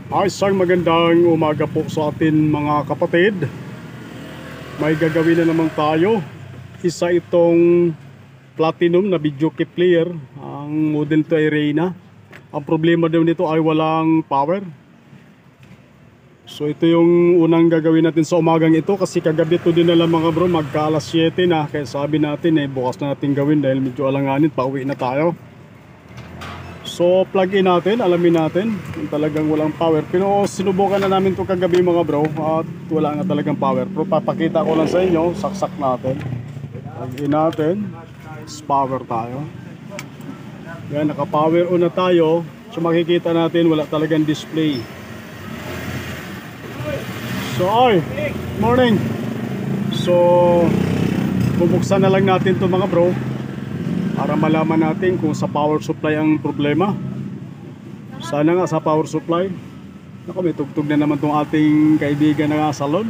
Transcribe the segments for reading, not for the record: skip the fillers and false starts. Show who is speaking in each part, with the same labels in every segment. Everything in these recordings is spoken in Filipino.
Speaker 1: Ay, isang magandang umaga po sa atin mga kapatid. May gagawin na naman tayo. Isa itong platinum na video key player. Ang model to ay Reyna. Ang problema daw nito ay walang power. So ito yung unang gagawin natin sa umagang ito. Kasi kagabi ito din na mga bro, magka alas 7 na. Kaya sabi natin bukas na natin gawin dahil medyo alanganin, pauwi na tayo. So plug in natin, alamin natin kung talagang walang power. Pero sinubukan na namin ito kagabi mga bro at wala na talagang power. Pero papakita ko lang sa inyo, saksak natin. Plug in natin, power tayo. Yan, naka power on na tayo. So makikita natin wala talagang display. So morning. So bubuksan na lang natin ito mga bro para malaman natin kung sa power supply ang problema. Sana nga sa power supply. Naku, may tugtog na naman tong ating kaibigan na salon.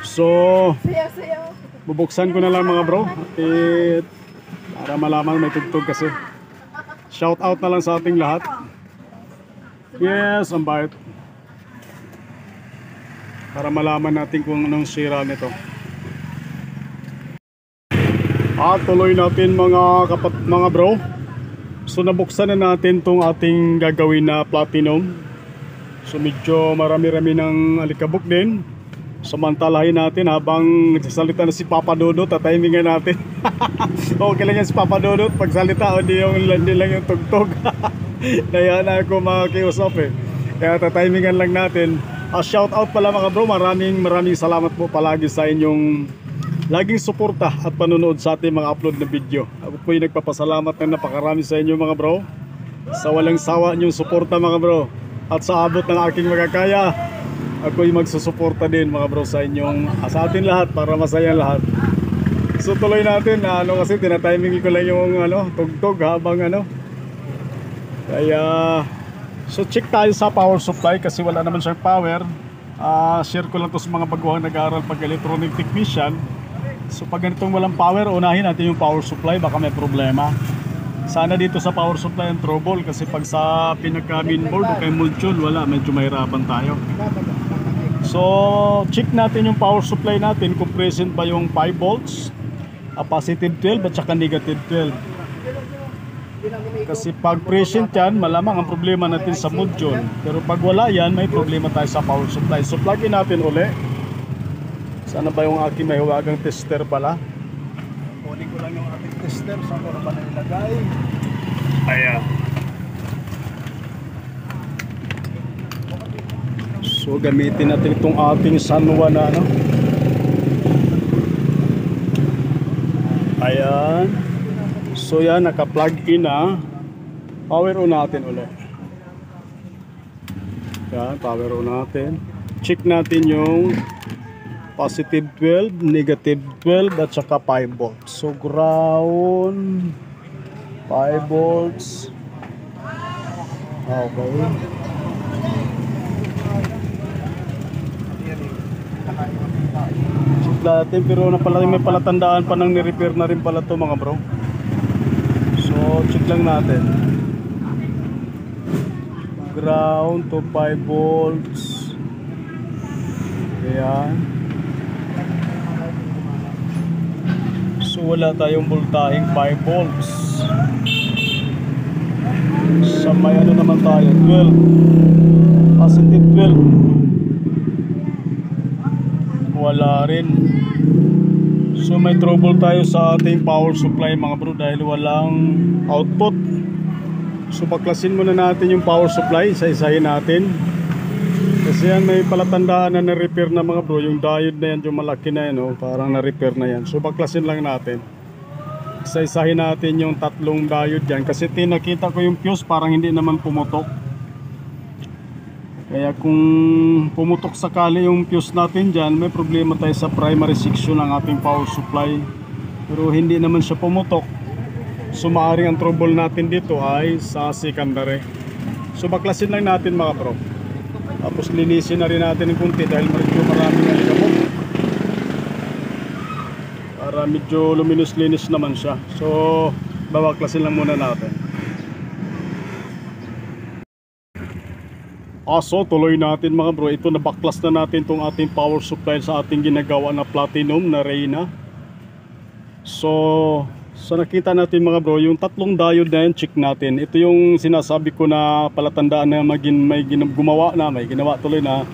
Speaker 1: So bubuksan ko na lang mga bro at para malaman, may tugtog kasi. Shout out na lang sa ating lahat. Yes, ang bait. Para malaman natin kung anong sira nito. Tuloy natin mga bro. So nabuksan na natin tong ating gagawin na platinum. So medyo marami-rami ng alikabok din. Samantalahin natin habang nagsasalita na si Papa Dodot, tatimingan natin. Okay lang yan si Papa Dodot pagsalita, o di lang yung tugtog. Kaya na ako makiusap Kaya tatimingan lang natin. Shout out pala mga bro, maraming salamat po palagi sa inyong laging suporta at panonood sa ating mga upload na video. Ako po yung nagpapasalamat na napakarami sa inyo mga bro, sa walang sawa niyong suporta mga bro. At sa abot ng aking magkakaya, ako yung magsusuporta din mga bro sa inyong, sa atin lahat, para masaya lahat. So tuloy natin kasi tinatiming ko lang yung tugtog habang Kaya so check tayo sa power supply kasi wala naman siyang power. Share ko lang to sa mga baguhang nag-aaral pag electronic technician. So pag ganitong walang power, unahin natin yung power supply, baka may problema. Sana dito sa power supply ang trouble, kasi pag sa pinaka mainboard o kay module, wala, medyo mahirapan tayo. So check natin yung power supply natin kung present ba yung 5 volts, positive 12 at saka negative 12. Kasi pag present yan, malamang ang problema natin sa module. Pero pag wala yan, may problema tayo sa power supply. So plug in natin uli. Sana ba yung aking mahiwagang tester pala? Kunin ko lang yung ating tester. Saan ko naman nilagay? Ayan. So gamitin natin itong ating Sanwa na Ayan. So yan, naka-plug in na. Power on natin ulit. Yan, power on natin. Check natin yung positive 12, negative 12 at saka 5 volts. So ground 5 volts. Okay. Check natin, pero may palatandaan pa nang ni-repair na rin pala to mga bro. So check lang natin. Ground to 5 volts. Ayan. So wala tayong voltaheng 5 volts. Sa may naman tayo, 12, positive 12. Wala rin. So may trouble tayo sa ating power supply mga bro dahil walang output. So baklasin muna natin yung power supply, isa-isahin natin. Kasi yan, may palatandaan na na-repair na mga bro. Yung diode na yan, yung malaki na yan parang na-repair na yan. So baklasin lang natin. Isa-isahin natin yung tatlong diode dyan. Kasi tinakita ko yung fuse, parang hindi naman pumutok. Kaya kung pumutok sakali yung fuse natin dyan, may problema tayo sa primary section ng ating power supply. Pero hindi naman siya pumutok. So maaaring ang trouble natin dito ay sa secondary. So baklasin lang natin mga bro. Tapos linisin na rin natin ng kunti dahil medyo maraming alikabok. Para medyo luminous-linis naman siya. So babaklasin lang muna natin. So tuloy natin mga bro. Ito na baklas na natin tong ating power supply sa ating ginagawa na platinum na Reyna. So nakita natin mga bro, yung tatlong diode na yan, check natin. Ito yung sinasabi ko na palatandaan na may ginawa tuloy na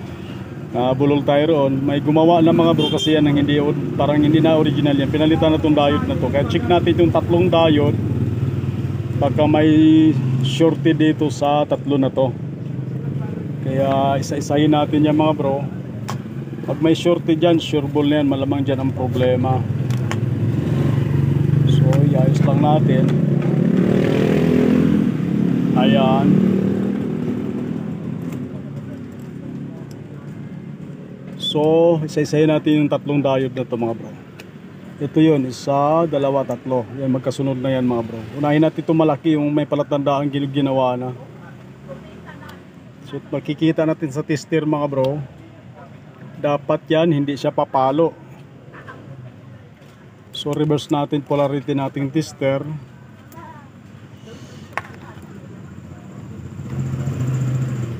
Speaker 1: bulol tayo roon. May gumawa na mga bro kasi yan ang parang hindi na original yan. Pinalitan na itong diode na to. Kaya check natin yung tatlong diode. Baka may shorted dito sa tatlo na to. Kaya isa-isahin natin yan mga bro. Pag may shorted dyan, sureball na yan. Malamang dyan ang problema. So iayos lang natin. Ayan. So isa-isahin natin yung tatlong diode na to mga bro. Ito yun, isa, dalawa, tatlo. Yan, magkasunod na yan mga bro. Unahin natin ito malaki, yung may palatandaan ginawa na. So makikita natin sa tester mga bro. Dapat yan, hindi siya papalo. So reverse natin polarity nating tester.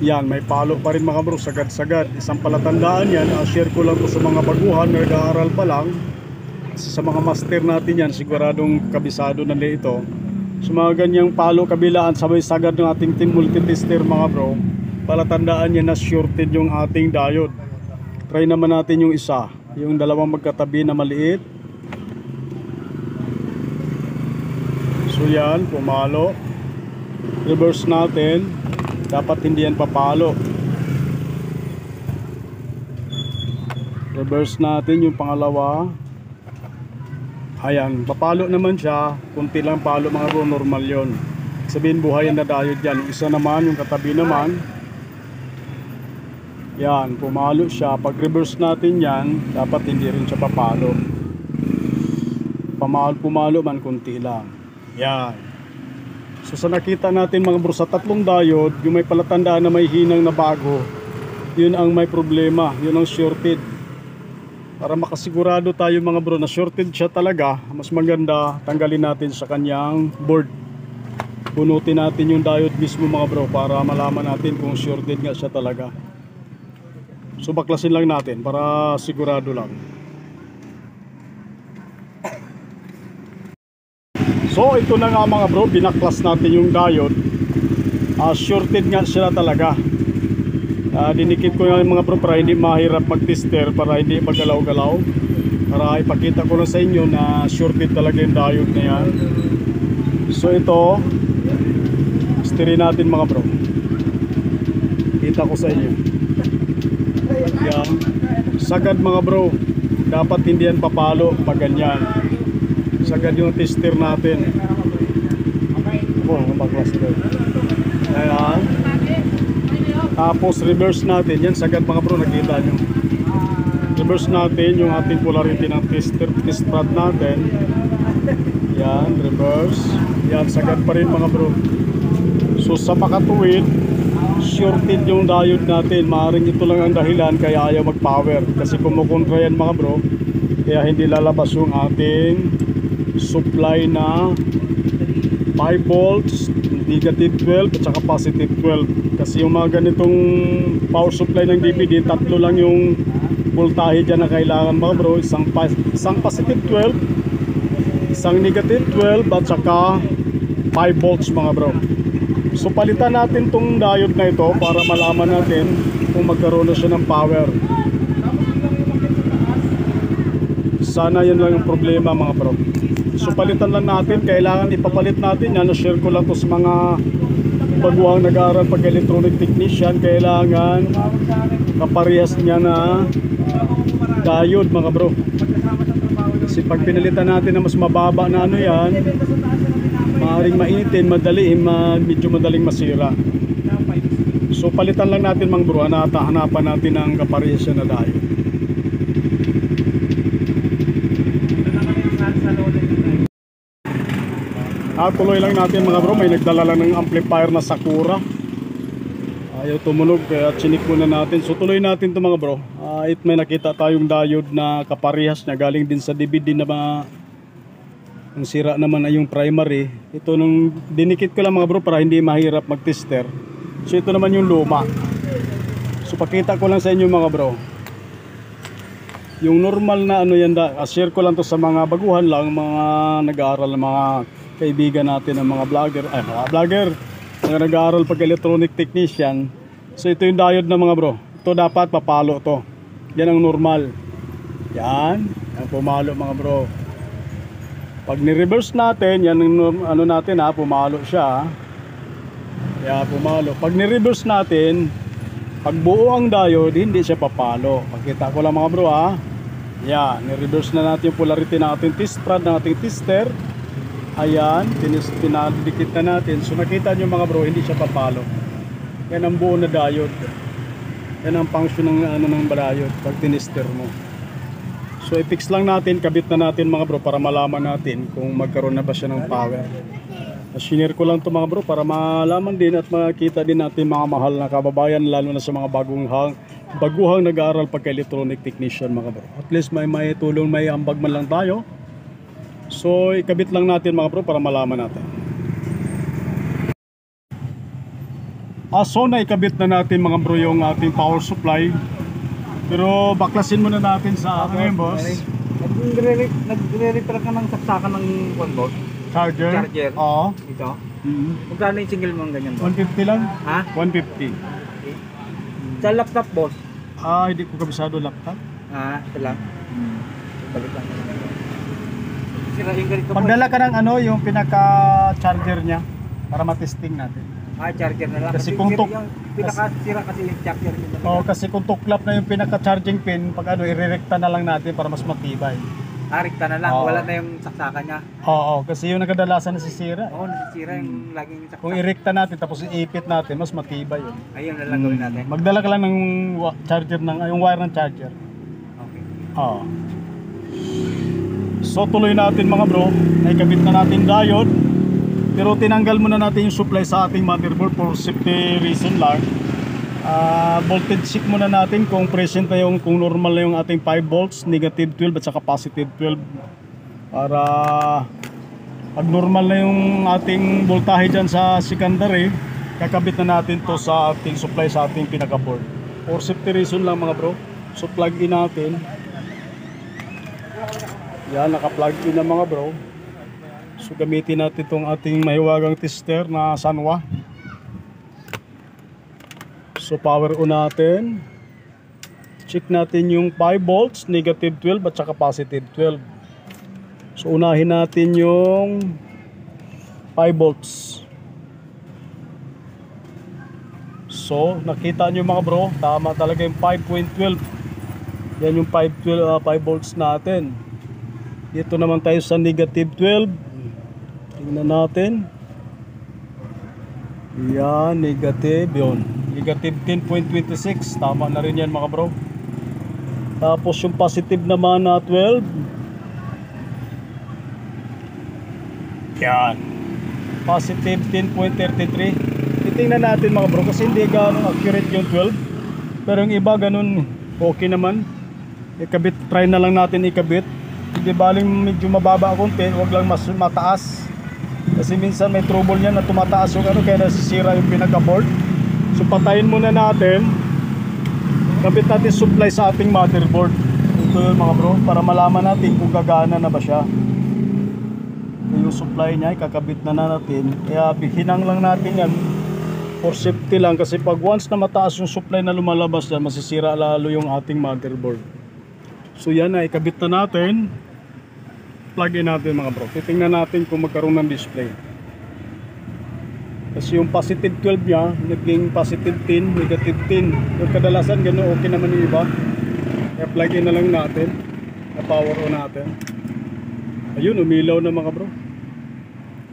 Speaker 1: Yan, may palo pa rin mga bro, sagad-sagad. Isang palatandaan yan, share ko lang po sa mga baguhan na nag-aaral pa lang. Sa mga master natin yan, siguradong kabisado na ito. So mga ganyang palo kabilaan, sabay sagad ng ating team multitester mga bro. Palatandaan yan na shorted yung ating diode. Try naman natin yung isa, yung dalawang magkatabi na maliit. So yan, pumalo. Reverse natin. Dapat hindi yan papalo. Reverse natin yung pangalawa. Ayan, papalo naman siya. Kunti lang palo mga bro, normal yon. Sabihin buhayan na diode yan. Yung isa naman, yung katabi naman. Yan, pumalo siya. Pag reverse natin yan, dapat hindi rin siya papalo. Pumalo man, kunti lang. Yan. So sa nakita natin mga bro, sa tatlong diode, yung may palatandaan na may hinang na bago, yun ang may problema, yun ang shorted. Para makasigurado tayo mga bro na shorted siya talaga, mas maganda tanggalin natin sa kanyang board. Bunutin natin yung diode mismo mga bro para malaman natin kung shorted nga siya talaga. So baklasin lang natin para sigurado lang. So ito na nga mga bro, binaklas natin yung diode. Shorted nga sila talaga. Dinikit ko nga mga bro para hindi mahirap mag-tester, para hindi magalaw-galaw. Para ipakita ko lang sa inyo na shorted talaga yung diode na yan. So ito, testerin natin mga bro. Kita ko sa inyo. Yan. Sagad mga bro. Dapat hindi yan papalo pag ganyan. Sagad yung tester natin. Baklas ito. Ayan. Tapos reverse natin. Yan, sagad mga bro, nakita nyo. Reverse natin yung ating polarity ng test rod natin. Yan, reverse. Yan, sagad pa rin mga bro. So sa makatuwid, shorted yung diode natin. Maaaring ito lang ang dahilan kaya ayaw mag-power. Kasi kumukontra yan mga bro, kaya hindi lalabas yung ating supply na 5 volts, negative 12 at saka positive 12. Kasi yung mga ganitong power supply ng DVD, tatlo lang yung voltahe dyan na kailangan mga bro. Isang positive 12, isang negative 12 at saka 5 volts mga bro. So palitan natin tong diode na ito para malaman natin kung magkaroon na siya ng power. Sana yun lang yung problema mga bro. So palitan lang natin, kailangan ipapalit natin yan. Na-share ko lang to sa mga baguhang nag-aaral pag-electronic technician. Kailangan kaparehas niya na diode mga bro. Kasi pag pinalitan natin na mas mababa na ano yan, maaaring mainitin, medyo madaling masira. So palitan lang natin mga bro, hanapan natin ang kaparehas niya na diode. Tuloy lang natin mga bro, may nagdala lang ng amplifier na Sakura. Ayaw tumunog kaya chinik muna natin. So tuloy natin ito mga bro. May nakita tayong diode na kaparehas na galing din sa DVD na ang sira naman ay yung primary. Ito nung dinikit ko lang mga bro para hindi mahirap mag-tester. So ito naman yung luma. So pakita ko lang sa inyo mga bro. Yung normal na ano yan, share ko lang to sa mga baguhan lang, mga nag-aaral, mga kaibigan natin, ng mga vlogger, mga nag-aaral pag electronic technician. So ito yung diode na mga bro. Ito dapat papalo to. Yan ang normal. Yan, ang pumalo mga bro. Pag ni-reverse natin, yan ang ano natin ha, pumalo siya. Kaya pumalo. Pag ni-reverse natin, pag buo ang diode, hindi siya papalo. Pakita ko lang mga bro ha. Yan, ni-reverse na natin yung polarity ng ating test rod, ng ating tester. Ayan, pinadikit na natin. So nakita nyo mga bro, hindi siya papalo. Yan ang buo na diode. Yan ang function ng ano ng diode pag tinester mo. So i-fix lang natin, kabit na natin mga bro para malaman natin kung magkaroon na ba siya ng power. Sinare ko lang to mga bro para malaman din at makita din natin mga mahal na kababayan, lalo na sa mga baguhang nag-aaral pagka electronic technician mga bro. At least may tulong, may ambag man lang tayo. So ikabit lang natin mga bro para malaman natin. So na ikabit na natin mga bro yung ating power supply. Pero baklasin muna natin sa ngayon boss.
Speaker 2: Nagre-repair ka ng saksakan ng boss?
Speaker 1: Charger? Oo.
Speaker 2: Ito? Magkano yung single mo ganyan boss?
Speaker 1: 150 lang?
Speaker 2: Ha?
Speaker 1: 150.
Speaker 2: Sa laptop boss?
Speaker 1: Hindi ko kabisado laptop.
Speaker 2: Ito lang. Balik lang. Sirahin ka rito boss.
Speaker 1: Magdala ka ng ano, yung pinaka-charger niya para matesting natin.
Speaker 2: Charger na lang.
Speaker 1: Kasi kung
Speaker 2: pinaka-sira kasi yung charger nito.
Speaker 1: Kasi kung tuklap na yung pinaka-charging pin, pag ano, irerekta na lang natin para mas matibay.
Speaker 2: Rekta na lang, wala na yung saksakan niya.
Speaker 1: Oo, kasi yung nakadalasan nasisira.
Speaker 2: Oo, nasisira yung laging saksakan.
Speaker 1: Kung irekta natin tapos iipit natin, mas matibay yun.
Speaker 2: Ayun na lang gawin natin.
Speaker 1: Magdala ka lang ng charger, yung wire ng charger.
Speaker 2: Okay.
Speaker 1: Oo. So tuloy natin mga bro, naikabit na natin diode. Pero tinanggal muna natin yung supply sa ating motherboard for safety reason lang. Voltage check muna natin kung present na yung, kung normal na yung ating 5 volts, negative 12 at saka positive 12. Para pag normal na yung ating voltahe dyan sa secondary, kakabit na natin to sa ating supply sa ating pinaka-board. For safety reason lang mga bro. So plug in natin. Yan, naka-plug in na mga bro. So gamitin natin itong ating mahiwagang tester na Sanwa. So power on natin. Check natin yung 5 volts, negative 12 at saka positive 12. So unahin natin yung 5 volts. So nakita nyo mga bro, tama talaga yung 5.12. Yan yung 5 volts natin. Dito naman tayo sa negative 12. Tingnan natin. Yan, negative yun. Negative 10.26. Tama na rin yan mga bro. Tapos yung positive naman na 12. Yan. Positive 10.33. Titingnan natin mga bro kasi hindi gano'ng accurate yung 12. Pero yung iba ganun okay naman. Ikabit, try na lang natin ikabit. Hindi baling medyo mababa konti, wag lang mas mataas. Kasi minsan may trouble niyan na tumataas yung ano, kaya nasisira yung pinaka-board. So patayin muna natin. Kabit natin supply sa ating motherboard. Ito yun mga bro, para malaman natin kung gagana na ba siya. Ito yung supply niya, kakabit na natin. Kaya hinang lang natin yan for safety lang, kasi pag once na mataas yung supply na lumalabas yan, masisira lalo yung ating motherboard. So yan na, ikabit na natin. Plug in natin mga bro. Titingnan natin kung magkaroon ng display. Kasi yung positive 12 niya, naging positive 10, negative 10. Yung kadalasan gano'n, okay naman yung iba. Kaya plug in na lang natin. Na-power on natin. Ayun, umilaw na mga bro.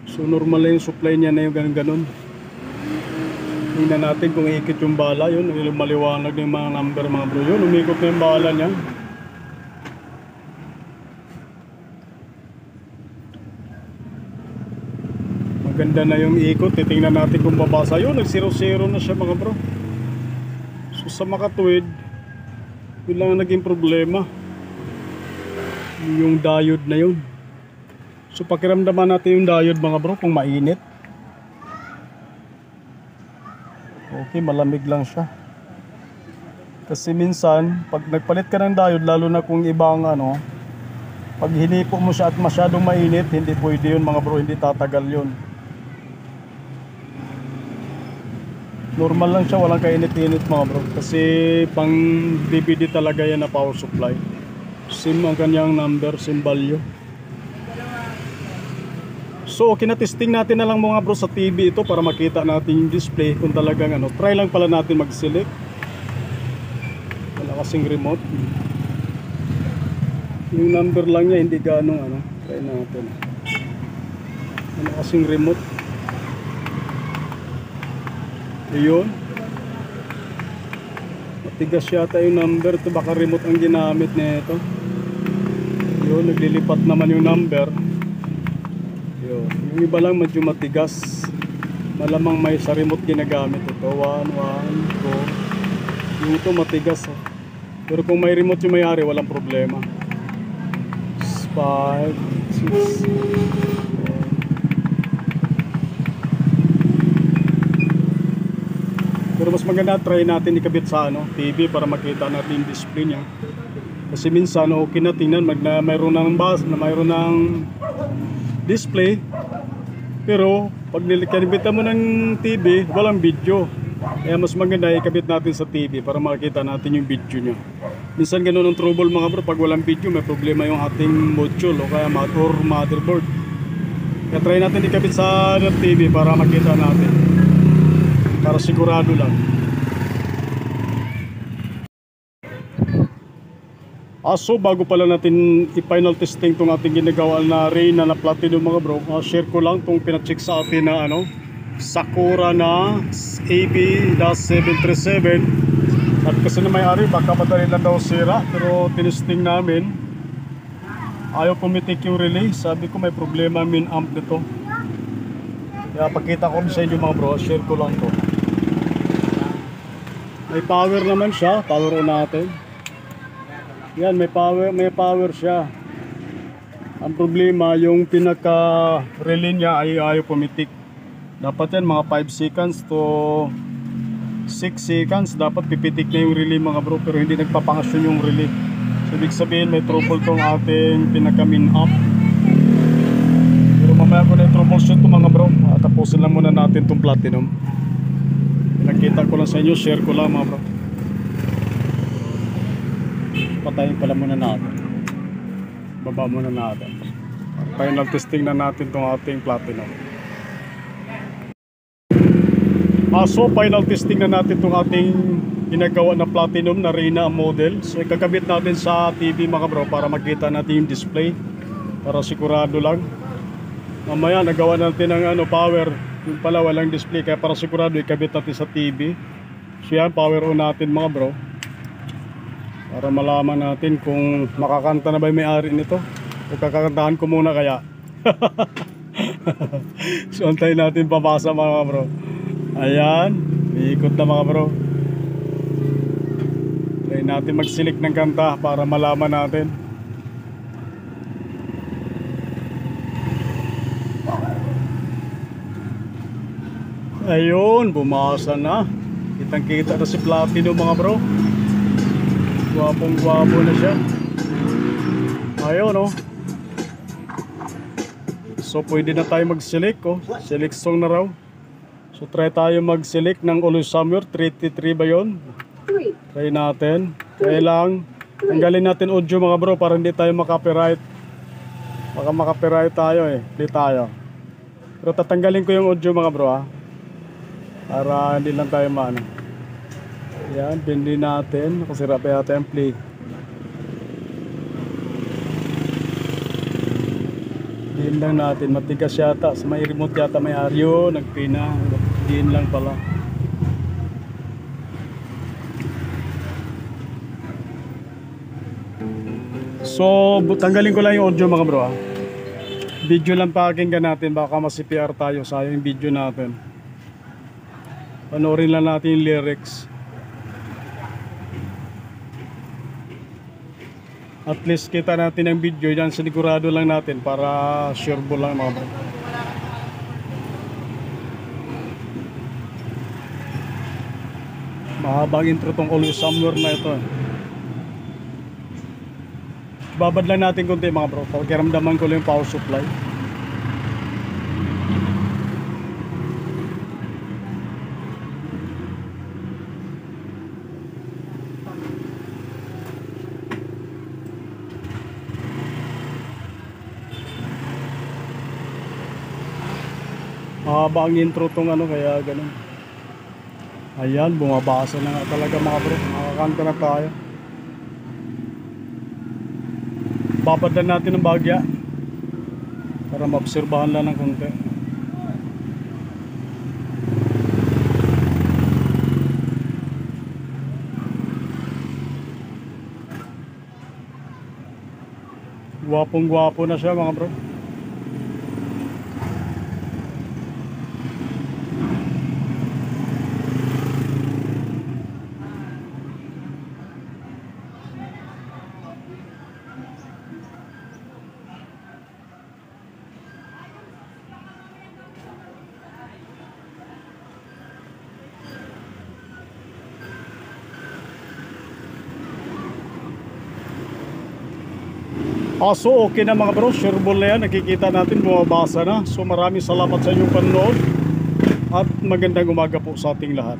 Speaker 1: So normal na yung supply niya na yung ganun-ganun. Tingnan natin kung iikot yung bala. Yun, maliwanag na yung mga number mga bro. Yun, umikot na yung bala niya. Maganda na yung ikot. Titingnan natin kung babasa. Yun, nag-0-0 na siya mga bro. So sa makatuwid, yun lang ang naging problema. Yung diode na yun. So pakiramdaman natin yung diode mga bro kung mainit. Okay, malamig lang siya. Kasi minsan, pag nagpalit ka ng diode, lalo na kung ibang ano, pag hinipo mo siya at masyadong mainit, hindi pwede yun mga bro, hindi tatagal yun. Normal lang siya, walang kainit-init mga bro. Kasi pang DVD talaga yan na power supply. SIM ang kanyang number, SIM value. So kinatesting natin na lang mga bro sa TV ito para makita natin yung display kung talagang ano. Try lang pala natin mag-select. Wala kasing remote. Yung number lang niya hindi ganong ano. Try natin. Wala kasing remote. Ayun. Matigas yata yung number. Ito baka remote ang ginamit nito. Ayun, naglilipat naman yung number. Ayun. Yung iba lang medyo matigas. Malamang may sa remote ginagamit ito. 1, 1, 2. Yung ito matigas. Oh. Pero kung may remote yung may-ari, walang problema. 5, 6. Pero mas maganda try natin ikabit sa ano, TV para makita natin yung display niya. Kasi minsan okay na tingnan mayroon ng mayroon ng display. Pero pag nilikabitan mo ng TV, walang video. Kaya mas maganda ikabit natin sa TV para makita natin yung video niya. Minsan ganoon ang trouble mga bro, pag walang video may problema yung ating module o kaya motherboard. Kaya try natin ikabit sa TV para makita natin. Para sigurado lang. So bago pala natin i-final testing tong ating ginagawa na Reyna na Platinum mga bro, share ko lang tong pina-check sa atin na ano, Sakura na AB-737. At kasi na may-ari baka madali lang daw sira, pero tinesting namin ayaw pumitik yung relay. Sabi ko may problema min amp nito. Kaya pakita ko sa inyo mga bro, share ko lang to. May power naman siya, power on natin. Yan, may power siya. Ang problema, yung pinaka-relay niya ay ayaw pumitik. Dapat yan mga 5 seconds to 6 seconds. Dapat pipitik na yung relay mga bro, pero hindi nagpapangasyon yung relay. So, ibig sabihin may trouble tong ating pinaka-min up. Pero mamaya ko na yung troubleshoot to mga bro. Tapusin lang muna natin tong Platinum. Nakita ko lang sa inyo, share ko lang mga bro. Patayin pala muna natin. Baba muna natin. Final testing na natin itong ating Platinum. So final testing na natin itong ating ginagawa na Platinum na Reyna model. So ikakabit natin sa TV mga bro para makita natin yung display. Para sigurado lang. Mamaya nagawa natin ng ano, power. Yung pala walang display, kaya para sigurado ikabit natin sa TV. So yan, power on natin mga bro, para malaman natin kung makakanta na ba yung may-ari nito o kakakantahan ko muna kaya. So antayin natin papasa mga bro. Ayan, iikot na mga bro. Try natin mag-select ng kanta para malaman natin. Ayun, bumasa na. Kitang kita na si Platinum mga bro. Gwapong gwapo na siya. Ayun oh. So pwede na tayo mag-select oh. Select song na raw. So try tayo mag-select ng Always Summer 33 ba yun? Try natin. Try lang. Tanggalin natin audio mga bro para hindi tayo makapiright. Baka makapiright tayo eh. Play tayo. Pero tatanggalin ko yung audio mga bro ha, para hindi lang tayo maano. Yan, pindi natin. Kasira pa yata yung play. Diin lang natin. Matigas yata. Sa may remote yata may aryo. Nagpina. Diin lang pala. So, tanggalin ko lang yung audio mga bro. Video lang pakinggan natin. Baka mas-CPR tayo. Sayang yung video natin. Panoorin lang natin yung lyrics. At least kita natin ang video yan. Sinigurado lang natin para sureable lang mga bro. Mahabang intro tong Always Somewhere na ito. Babad lang natin konti mga bro. Pakiramdaman ko lang yung power supply. Mahaba ang intro tong ano, kaya ganun. Ayan, bumabasa na nga talaga mga bro. Nakakanta na tayo. Babad lang natin ng bagya para maobserbahan lang ng konti. Gwapong gwapo na siya mga bro. So okay na mga bro, sureball na yan. Nakikita natin bumabasa na. So maraming salamat sa inyong panonood at magandang umaga po sa ating lahat.